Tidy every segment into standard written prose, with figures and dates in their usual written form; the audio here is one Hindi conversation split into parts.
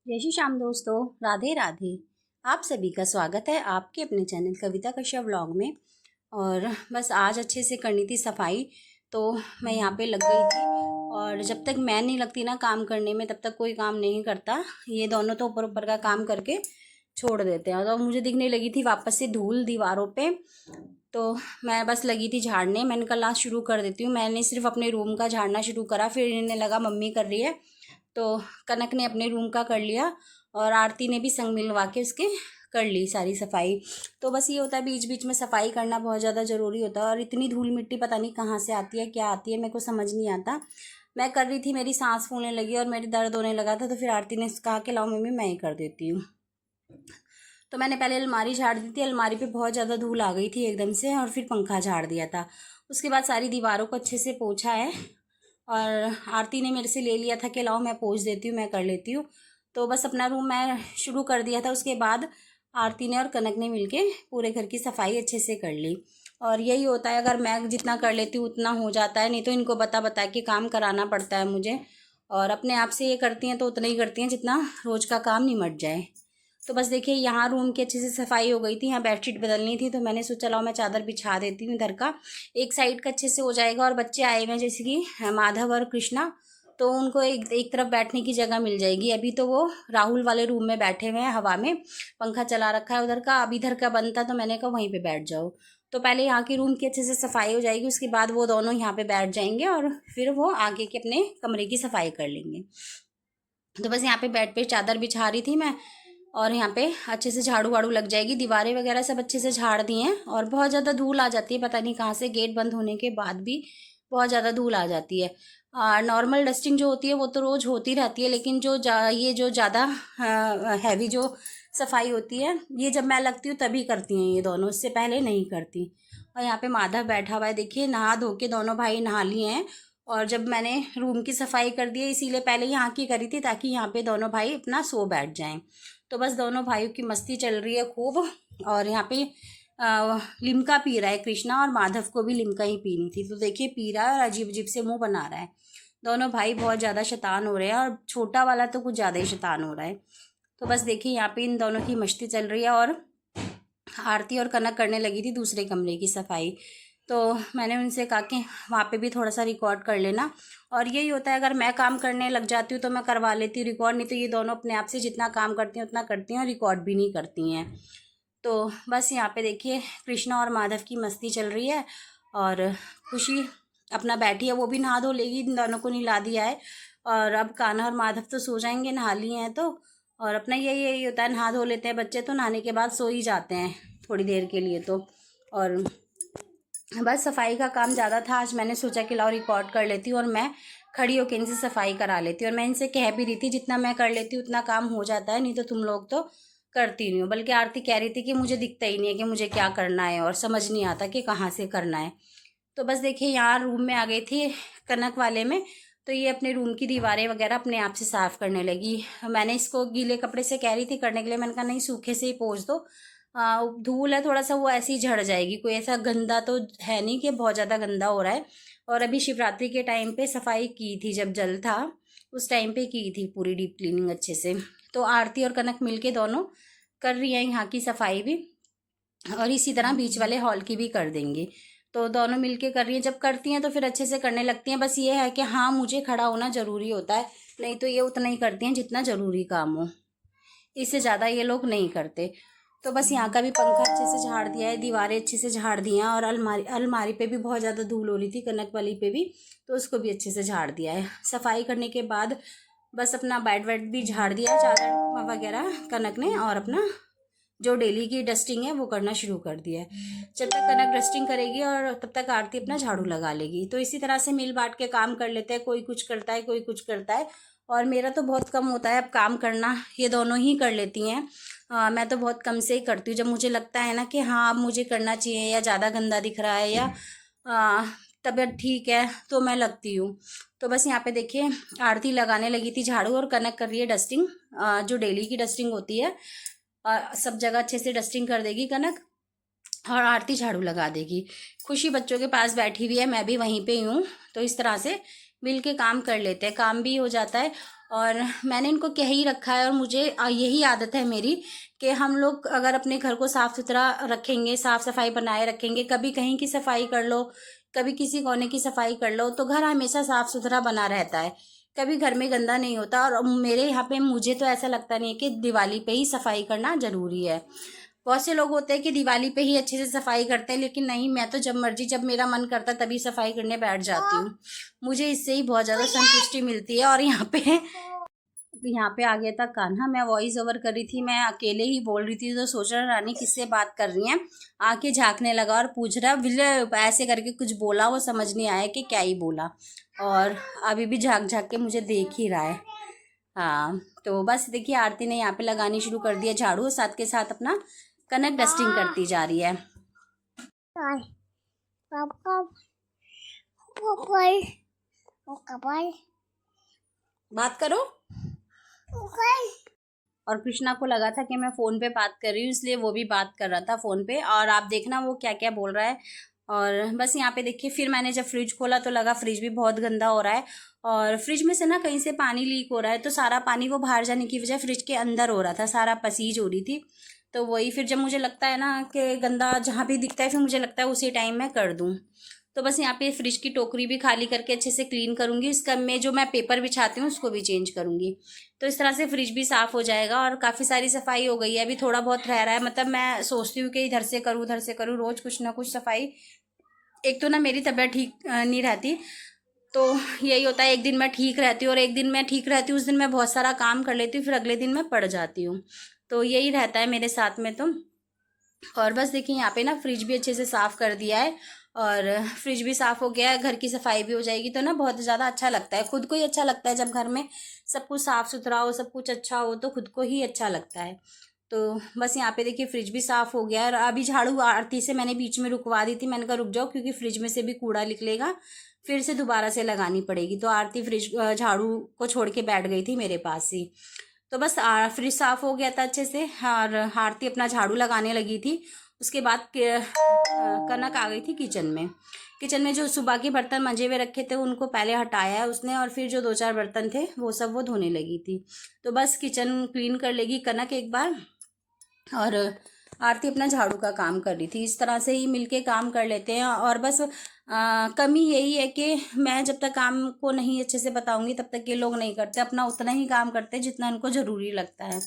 जय श्री श्याम दोस्तों, राधे राधे। आप सभी का स्वागत है आपके अपने चैनल कविता कश्यप व्लॉग में। और बस आज अच्छे से करनी थी सफाई, तो मैं यहाँ पे लग गई थी। और जब तक मैं नहीं लगती ना काम करने में, तब तक कोई काम नहीं करता। ये दोनों तो ऊपर ऊपर का काम करके छोड़ देते हैं। और मुझे दिखने लगी थी वापस से धूल दीवारों पे, तो मैं बस लगी थी झाड़ने। मैंने कहा ला शुरू कर देती हूँ। मैंने सिर्फ अपने रूम का झाड़ना शुरू करा, फिर इन्हें लगा मम्मी कर रही है, तो कनक ने अपने रूम का कर लिया और आरती ने भी संग मिलवा के उसके कर ली सारी सफाई। तो बस ये होता है, बीच बीच में सफाई करना बहुत ज़्यादा ज़रूरी होता है। और इतनी धूल मिट्टी पता नहीं कहाँ से आती है, क्या आती है, मेरे को समझ नहीं आता। मैं कर रही थी, मेरी सांस फूलने लगी और मेरी दर्द होने लगा था, तो फिर आरती ने कहा कि लाओ मम्मी मैं ही कर देती हूँ। तो मैंने पहले अलमारी झाड़ दी थी। अलमारी पे बहुत ज़्यादा धूल आ गई थी एकदम से, और फिर पंखा झाड़ दिया था। उसके बाद सारी दीवारों को अच्छे से पोंछा है। और आरती ने मेरे से ले लिया था कि लाओ मैं पोंछ देती हूँ, मैं कर लेती हूँ। तो बस अपना रूम मैं शुरू कर दिया था। उसके बाद आरती ने और कनक ने मिलके पूरे घर की सफाई अच्छे से कर ली। और यही होता है, अगर मैं जितना कर लेती हूँ उतना हो जाता है, नहीं तो इनको बता बता के काम कराना पड़ता है मुझे। और अपने आप से ये करती हैं तो उतना ही करती हैं जितना रोज़ का काम निमट जाए। तो बस देखिए, यहाँ रूम की अच्छे से सफाई हो गई थी। यहाँ बेडशीट बदलनी थी, तो मैंने सोचा लाओ मैं चादर बिछा देती हूँ इधर का, एक साइड का अच्छे से हो जाएगा। और बच्चे आए हुए हैं जैसे कि माधव और कृष्णा, तो उनको एक एक तरफ बैठने की जगह मिल जाएगी। अभी तो वो राहुल वाले रूम में बैठे हुए हैं, हवा में पंखा चला रखा है उधर का। अब इधर का बंद था, तो मैंने कहा वहीं पर बैठ जाओ। तो पहले यहाँ की रूम की अच्छे से सफाई हो जाएगी, उसके बाद वो दोनों यहाँ पे बैठ जाएंगे और फिर वो आगे के अपने कमरे की सफाई कर लेंगे। तो बस यहाँ पे बेड पे चादर बिछा रही थी मैं, और यहाँ पे अच्छे से झाड़ू वाड़ू लग जाएगी। दीवारें वगैरह सब अच्छे से झाड़ दी हैं। और बहुत ज़्यादा धूल आ जाती है, पता नहीं कहाँ से, गेट बंद होने के बाद भी बहुत ज़्यादा धूल आ जाती है। नॉर्मल डस्टिंग जो होती है वो तो रोज़ होती रहती है, लेकिन ये जो ज़्यादा हैवी जो सफाई होती है, ये जब मैं लगती हूँ तभी करती हैं ये दोनों, इससे पहले नहीं करती। और यहाँ पे माधव बैठा हुआ है, देखिए नहा धो के दोनों भाई नहा लिए हैं। और जब मैंने रूम की सफाई कर दी है, इसीलिए पहले यहाँ की करी थी ताकि यहाँ पे दोनों भाई अपना सो बैठ जाएं। तो बस दोनों भाइयों की मस्ती चल रही है खूब। और यहाँ पे लिम्का पी रहा है कृष्णा, और माधव को भी लिम्का ही पीनी थी, तो देखिए पी रहा है और अजीब अजीब से मुंह बना रहा है। दोनों भाई बहुत ज़्यादा शैतान हो रहे हैं, और छोटा वाला तो कुछ ज़्यादा ही शैतान हो रहा है। तो बस देखिए यहाँ पे इन दोनों की मस्ती चल रही है। और आरती और कनक करने लगी थी दूसरे कमरे की सफाई, तो मैंने उनसे कहा कि वहाँ पे भी थोड़ा सा रिकॉर्ड कर लेना। और यही होता है, अगर मैं काम करने लग जाती हूँ तो मैं करवा लेती हूँ रिकॉर्ड, नहीं तो ये दोनों अपने आप से जितना काम करती हैं उतना करती हैं और रिकॉर्ड भी नहीं करती हैं। तो बस यहाँ पे देखिए कृष्णा और माधव की मस्ती चल रही है। और खुशी अपना बैठी है, वो भी नहा धो लेगी, इन दोनों को नहला दिया है। और अब कान्हा और माधव तो सो जाएंगे, नहा लिए हैं तो। और अपना यही यही होता है, नहा धो लेते हैं बच्चे तो नहाने के बाद सो ही जाते हैं थोड़ी देर के लिए तो। और बस सफाई का काम ज़्यादा था आज, मैंने सोचा कि लाओ रिकॉर्ड कर लेती हूँ और मैं खड़ी होकर इनसे सफाई करा लेती हूँ। और मैं इनसे कह भी रही थी जितना मैं कर लेती हूँ उतना काम हो जाता है, नहीं तो तुम लोग तो करती नहीं हो। बल्कि आरती कह रही थी कि मुझे दिखता ही नहीं है कि मुझे क्या करना है, और समझ नहीं आता कि कहाँ से करना है। तो बस देखिए यहाँ रूम में आ गई थी कनक वाले में, तो ये अपने रूम की दीवारें वगैरह अपने आप से साफ़ करने लगी। मैंने इसको गीले कपड़े से कह रही थी करने के लिए, मैंने कहा नहीं सूखे से ही पोंछ दो। धूल है थोड़ा सा, वो ऐसे ही झड़ जाएगी, कोई ऐसा गंदा तो है नहीं कि बहुत ज़्यादा गंदा हो रहा है। और अभी शिवरात्रि के टाइम पे सफाई की थी, जब जल था उस टाइम पे की थी पूरी डीप क्लीनिंग अच्छे से। तो आरती और कनक मिलके दोनों कर रही हैं यहाँ की सफाई भी, और इसी तरह बीच वाले हॉल की भी कर देंगी। तो दोनों मिलके कर रही हैं, जब करती हैं तो फिर अच्छे से करने लगती हैं। बस ये है कि हाँ मुझे खड़ा होना ज़रूरी होता है, नहीं तो ये उतना ही करती हैं जितना ज़रूरी काम हो, इससे ज़्यादा ये लोग नहीं करते। तो बस यहाँ का भी पंखा अच्छे से झाड़ दिया है, दीवारें अच्छे से झाड़ दी हैं। और अलमारी अलमारी पे भी बहुत ज़्यादा धूल हो रही थी कनक वाली पे भी, तो उसको भी अच्छे से झाड़ दिया है। सफाई करने के बाद बस अपना बेड वेड भी झाड़ दिया, चादर वगैरह कनक ने, और अपना जो डेली की डस्टिंग है वो करना शुरू कर दिया है। जब तक कनक डस्टिंग करेगी और तब तक आरती अपना झाड़ू लगा लेगी। तो इसी तरह से मिल बांट के काम कर लेते हैं, कोई कुछ करता है कोई कुछ करता है। और मेरा तो बहुत कम होता है अब काम करना, ये दोनों ही कर लेती हैं। मैं तो बहुत कम से ही करती हूँ, जब मुझे लगता है ना कि हाँ अब मुझे करना चाहिए, या ज़्यादा गंदा दिख रहा है, या तबीयत ठीक है, तो मैं लगती हूँ। तो बस यहाँ पे देखिए आरती लगाने लगी थी झाड़ू, और कनक कर रही है डस्टिंग, जो डेली की डस्टिंग होती है। सब जगह अच्छे से डस्टिंग कर देगी कनक, और आरती झाड़ू लगा देगी। खुशी बच्चों के पास बैठी हुई है, मैं भी वहीं पे ही हूँ। तो इस तरह से मिल के काम कर लेते हैं, काम भी हो जाता है और मैंने इनको कह ही रखा है, और मुझे यही आदत है मेरी कि हम लोग अगर अपने घर को साफ़ सुथरा रखेंगे, साफ़ सफाई बनाए रखेंगे, कभी कहीं की सफाई कर लो, कभी किसी कोने की सफाई कर लो, तो घर हमेशा साफ़ सुथरा बना रहता है, कभी घर में गंदा नहीं होता। और मेरे यहाँ पे मुझे तो ऐसा लगता नहीं है कि दिवाली पे ही सफाई करना ज़रूरी है। बहुत से लोग होते हैं कि दिवाली पे ही अच्छे से सफाई करते हैं, लेकिन नहीं, मैं तो जब मर्जी, जब मेरा मन करता तभी सफाई करने बैठ जाती हूँ। मुझे इससे ही बहुत ज़्यादा संतुष्टि मिलती है। और यहाँ पे आ गया था कान्हा। मैं वॉइस ओवर कर रही थी, मैं अकेले ही बोल रही थी, तो सोच रहा रानी किससे बात कर रही है। आके झांकने लगा और पूछ रहा विले, ऐसे करके कुछ बोला, वो समझ नहीं आया कि क्या ही बोला, और अभी भी झांक झांक के मुझे देख ही रहा है। हाँ, तो बस देखिए आरती ने यहाँ पे लगानी शुरू कर दिया झाड़ू, साथ के साथ अपना कनक डस्टिंग करती जा रही है। बात करो। और कृष्णा को लगा था कि मैं फ़ोन पे बात कर रही हूँ, इसलिए वो भी बात कर रहा था फ़ोन पे, और आप देखना वो क्या क्या बोल रहा है। और बस यहाँ पे देखिए, फिर मैंने जब फ्रिज खोला तो लगा फ्रिज भी बहुत गंदा हो रहा है, और फ्रिज में से ना कहीं से पानी लीक हो रहा है, तो सारा पानी वो बाहर जाने की वजह फ्रिज के अंदर हो रहा था, सारा पसीज हो रही थी। तो वही फिर जब मुझे लगता है ना कि गंदा जहाँ भी दिखता है, फिर मुझे लगता है उसी टाइम मैं कर दूँ। तो बस यहाँ पे फ्रिज की टोकरी भी खाली करके अच्छे से क्लीन करूँगी, इसका में जो मैं पेपर बिछाती हूँ उसको भी चेंज करूँगी, तो इस तरह से फ्रिज भी साफ़ हो जाएगा। और काफ़ी सारी सफाई हो गई है, अभी थोड़ा बहुत रह रहा है, मतलब मैं सोचती हूँ कि इधर से करूँ उधर से करूँ, रोज़ कुछ ना कुछ सफाई। एक तो ना मेरी तबीयत ठीक नहीं रहती, तो यही होता है, एक दिन मैं ठीक रहती हूँ और एक दिन मैं ठीक रहती हूँ, उस दिन मैं बहुत सारा काम कर लेती हूँ, फिर अगले दिन मैं पड़ जाती हूँ, तो यही रहता है मेरे साथ में। तो और बस देखिए यहाँ पे ना फ्रिज भी अच्छे से साफ़ कर दिया है, और फ्रिज भी साफ़ हो गया है, घर की सफाई भी हो जाएगी, तो ना बहुत ज़्यादा अच्छा लगता है, खुद को ही अच्छा लगता है जब घर में सब कुछ साफ़ सुथरा हो, सब कुछ अच्छा हो, तो खुद को ही अच्छा लगता है। तो बस यहाँ पे देखिए फ्रिज भी साफ़ हो गया है, और अभी झाड़ू आरती से मैंने बीच में रुकवा दी थी, मैंने कहा रुक जाओ क्योंकि फ्रिज में से भी कूड़ा निकलेगा, फिर से दोबारा से लगानी पड़ेगी। तो आरती फ्रिज झाड़ू को छोड़ के बैठ गई थी मेरे पास ही। तो बस फ्रिज साफ़ हो गया था अच्छे से, और आरती अपना झाड़ू लगाने लगी थी। उसके बाद कनक आ गई थी किचन में। किचन में जो सुबह के बर्तन मंजे हुए रखे थे उनको पहले हटाया है उसने, और फिर जो 2-4 बर्तन थे वो सब वो धोने लगी थी। तो बस किचन क्लीन कर लेगी कनक एक बार, और आरती अपना झाड़ू का काम कर रही थी। इस तरह से ही मिलके काम कर लेते हैं। और बस कमी यही है कि मैं जब तक काम को नहीं अच्छे से बताऊंगी तब तक ये लोग नहीं करते, अपना उतना ही काम करते जितना उनको ज़रूरी लगता है।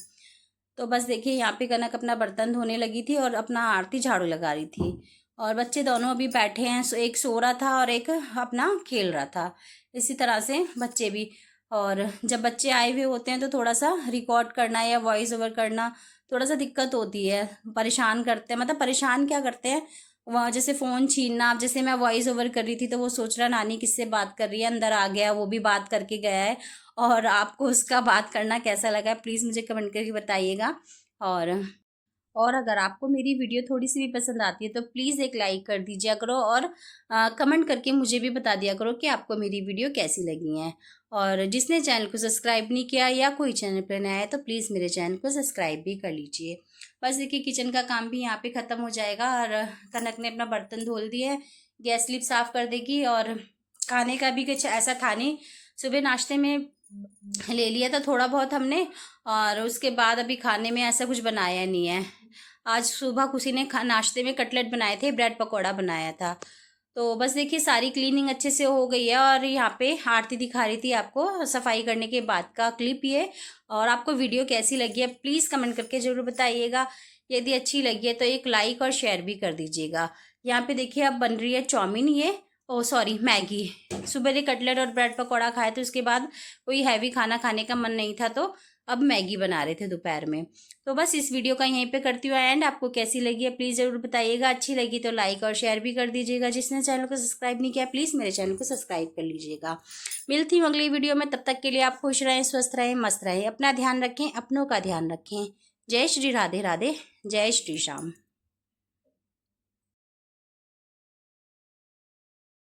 तो बस देखिए यहाँ पे कनक अपना बर्तन धोने लगी थी और अपना आरती झाड़ू लगा रही थी, और बच्चे दोनों अभी बैठे हैं, एक सो रहा था और एक अपना खेल रहा था। इसी तरह से बच्चे भी, और जब बच्चे आए हुए होते हैं तो थोड़ा सा रिकॉर्ड करना या वॉइस ओवर करना थोड़ा सा दिक्कत होती है, परेशान करते हैं, मतलब परेशान क्या करते हैं, वहाँ जैसे फ़ोन छीनना। अब जैसे मैं वॉइस ओवर कर रही थी तो वो सोच रहा नानी किससे बात कर रही है, अंदर आ गया, वो भी बात करके गया है। और आपको उसका बात करना कैसा लगा है प्लीज़ मुझे कमेंट करके बताइएगा। और अगर आपको मेरी वीडियो थोड़ी सी भी पसंद आती है तो प्लीज़ एक लाइक कर दीजिए करो, और कमेंट करके मुझे भी बता दिया करो कि आपको मेरी वीडियो कैसी लगी हैं। और जिसने चैनल को सब्सक्राइब नहीं किया या कोई चैनल पर नया है तो प्लीज़ मेरे चैनल को सब्सक्राइब भी कर लीजिए। बस देखिए किचन का काम भी यहाँ पे ख़त्म हो जाएगा, और कनक ने अपना बर्तन धो दिए है, गैस स्लिप साफ़ कर देगी। और खाने का भी कुछ ऐसा था नहीं, सुबह नाश्ते में ले लिया था थोड़ा बहुत हमने, और उसके बाद अभी खाने में ऐसा कुछ बनाया नहीं है। आज सुबह किसी ने नाश्ते में कटलेट बनाए थे, ब्रेड पकौड़ा बनाया था। तो बस देखिए सारी क्लीनिंग अच्छे से हो गई है, और यहाँ पे आरती दिखा रही थी आपको सफाई करने के बाद का क्लिप ये। और आपको वीडियो कैसी लगी है प्लीज़ कमेंट करके ज़रूर बताइएगा। यदि अच्छी लगी है तो एक लाइक और शेयर भी कर दीजिएगा। यहाँ पे देखिए अब बन रही है चाउमीन, ये ओ सॉरी मैगी। सुबह ये कटलेट और ब्रेड पकौड़ा खाए थे, उसके बाद कोई हैवी खाना खाने का मन नहीं था, तो अब मैगी बना रहे थे दोपहर में। तो बस इस वीडियो का यहीं पे करती हूँ एंड। आपको कैसी लगी है प्लीज़ ज़रूर बताइएगा, अच्छी लगी तो लाइक और शेयर भी कर दीजिएगा। जिसने चैनल को सब्सक्राइब नहीं किया प्लीज़ मेरे चैनल को सब्सक्राइब कर लीजिएगा। मिलती हूँ अगली वीडियो में, तब तक के लिए आप खुश रहें, स्वस्थ रहें, मस्त रहें, अपना ध्यान रखें, अपनों का ध्यान रखें। जय श्री राधे राधे, जय श्री श्याम।